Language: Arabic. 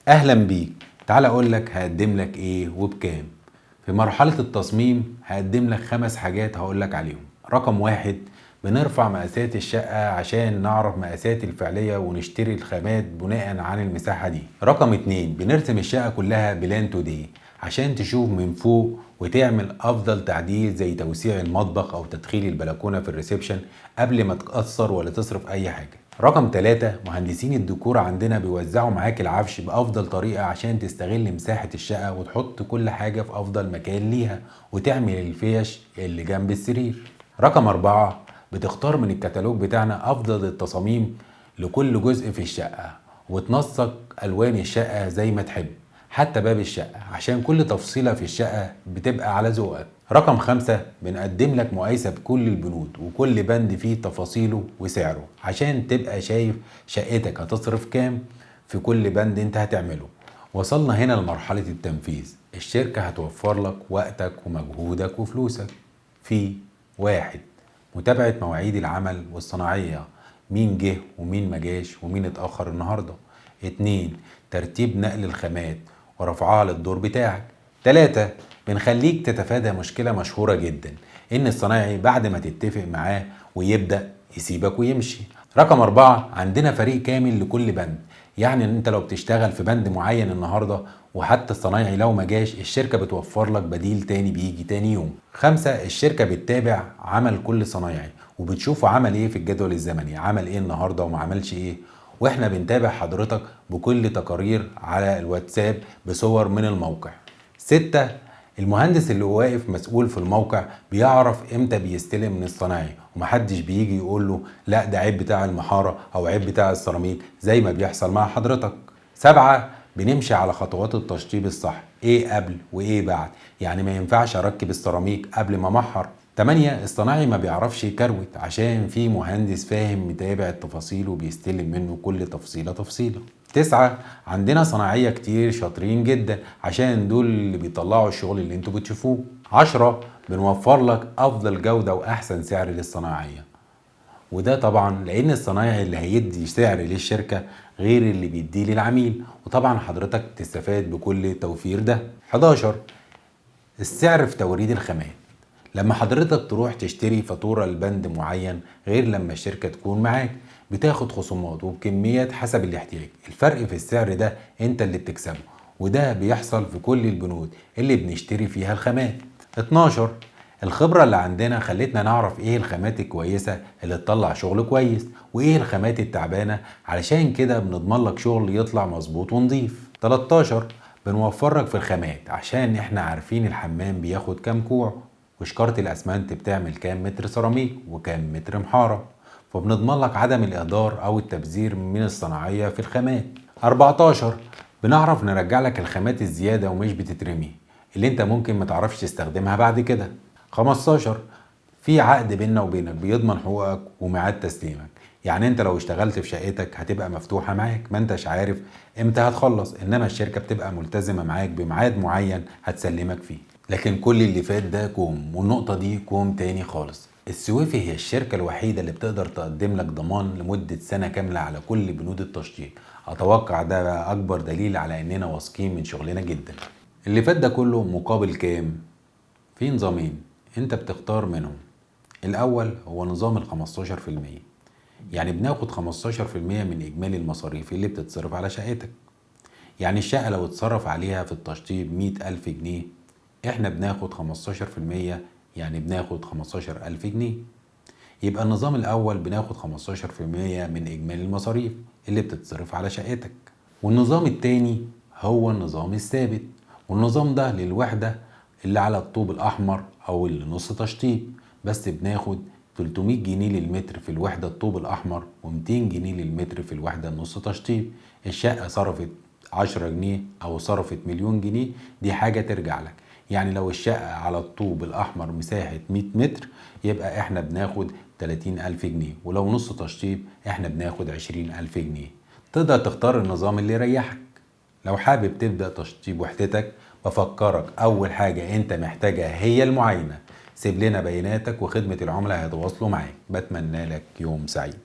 اهلا بيك. تعال اقول لك هقدم لك ايه وبكام. في مرحلة التصميم هقدم لك 5 حاجات هقول لك عليهم. رقم 1، بنرفع مقاسات الشقة عشان نعرف مقاسات الفعلية ونشتري الخامات بناء عن المساحة دي. رقم 2، بنرسم الشقة كلها بلان 2 دي عشان تشوف من فوق وتعمل افضل تعديل زي توسيع المطبخ او تدخيل البلكونة في الريسبشن قبل ما تأثر ولا تصرف اي حاجة. رقم 3، مهندسين الديكور عندنا بيوزعوا معاك العفش بأفضل طريقة عشان تستغل مساحة الشقة وتحط كل حاجة في أفضل مكان ليها وتعمل الفيش اللي جنب السرير. رقم 4، بتختار من الكتالوج بتاعنا أفضل التصاميم لكل جزء في الشقة وتنسق ألوان الشقة زي ما تحب، حتى باب الشقة عشان كل تفصيلة في الشقة بتبقى على ذوقك. رقم 5، بنقدم لك مقايسة بكل البنود وكل بند فيه تفاصيله وسعره عشان تبقى شايف شقتك هتصرف كام في كل بند انت هتعمله. وصلنا هنا لمرحلة التنفيذ. الشركة هتوفر لك وقتك ومجهودك وفلوسك في: 1، متابعة مواعيد العمل والصناعية، مين جه ومين مجاش ومين اتأخر النهاردة. 2، ترتيب نقل الخامات ورفعها للدور بتاعك. 3، بنخليك تتفادى مشكلة مشهورة جدا، ان الصنايعي بعد ما تتفق معاه ويبدأ يسيبك ويمشي. رقم 4، عندنا فريق كامل لكل بند، يعني ان انت لو بتشتغل في بند معين النهاردة وحتى الصنايعي لو ما جاش الشركة بتوفر لك بديل تاني بيجي تاني يوم. 5، الشركة بتتابع عمل كل صنايعي وبتشوفه عمل ايه في الجدول الزمني، عمل ايه النهاردة وما عملش ايه، واحنا بنتابع حضرتك بكل تقارير على الواتساب بصور من الموقع. 6، المهندس اللي واقف مسؤول في الموقع بيعرف امتى بيستلم من الصنايعي ومحدش بيجي يقول له لا ده عيب بتاع المحارة او عيب بتاع السيراميك زي ما بيحصل مع حضرتك. 7، بنمشي على خطوات التشطيب الصح، ايه قبل وايه بعد، يعني ما ينفعش اركب السيراميك قبل ما امحر. 8، الصنايعي ما بيعرفش يكروت عشان في مهندس فاهم متابع التفاصيل وبيستلم منه كل تفصيلة تفصيلة. 9، عندنا صناعية كتير شاطرين جدا عشان دول اللي بيطلعوا الشغل اللي انتوا بتشوفوه. 10، بنوفر لك افضل جودة واحسن سعر للصناعية، وده طبعا لان الصنايعي اللي هيدي سعر للشركة غير اللي بيديه للعميل، وطبعا حضرتك تستفاد بكل التوفير ده. 11، السعر في توريد الخامات. لما حضرتك تروح تشتري فاتورة لبند معين غير لما الشركة تكون معاك بتاخد خصومات وبكميات حسب الاحتياج. الفرق في السعر ده انت اللي بتكسبه، وده بيحصل في كل البنود اللي بنشتري فيها الخامات. 12، الخبرة اللي عندنا خلتنا نعرف ايه الخامات الكويسة اللي تطلع شغل كويس وايه الخامات التعبانة، علشان كده بنضمن لك شغل يطلع مظبوط ونضيف. 13، بنوفر لك في الخامات عشان احنا عارفين الحمام بياخد كام كوع وشكارة الاسمنت بتعمل كام متر سيراميك وكام متر محارة، فبنضمن لك عدم الاهدار او التبذير من الصناعية في الخامات. 14، بنعرف نرجع لك الخامات الزيادة ومش بتترمي اللي انت ممكن ما تعرفش تستخدمها بعد كده. 15، في عقد بيننا وبينك بيضمن حقوقك وميعاد تسليمك، يعني انت لو اشتغلت في شقتك هتبقى مفتوحة معاك، ما انتش عارف امتى هتخلص، انما الشركة بتبقى ملتزمة معاك بميعاد معين هتسلمك فيه. لكن كل اللي فات ده كوم، والنقطة دي كوم تاني خالص. السويفي هي الشركة الوحيدة اللي بتقدر تقدم لك ضمان لمدة سنة كاملة على كل بنود التشطيب. اتوقع ده بقى اكبر دليل على اننا واثقين من شغلنا جدا. اللي فات ده كله مقابل كام؟ في نظامين انت بتختار منهم. الاول هو نظام ال 15%، يعني بناخد 15% من اجمالي المصاريف اللي بتتصرف على شقتك. يعني الشقة لو اتصرف عليها في التشطيب 100,000 جنيه، احنا بناخد 15%، يعني بناخد 15,000 جنيه. يبقى النظام الاول بناخد 15% من اجمالي المصاريف اللي بتتصرف على شقتك. والنظام التاني هو النظام الثابت، والنظام ده للوحدة اللي على الطوب الاحمر او اللي نص تشطيب، بس بناخد 300 جنيه للمتر في الوحدة الطوب الاحمر و200 جنيه للمتر في الوحدة النص تشطيب. الشقة صرفت 10 جنيه او صرفت مليون جنيه دي حاجة ترجع لك. يعني لو الشقة على الطوب الأحمر مساحة 100 متر يبقى احنا بناخد 30,000 جنيه، ولو نص تشطيب احنا بناخد 20,000 جنيه. تقدر تختار النظام اللي يريحك. لو حابب تبدأ تشطيب وحدتك بفكرك أول حاجة أنت محتاجها هي المعاينة. سيب لنا بياناتك وخدمة العملاء هيتواصلوا معاك. بتمنى لك يوم سعيد.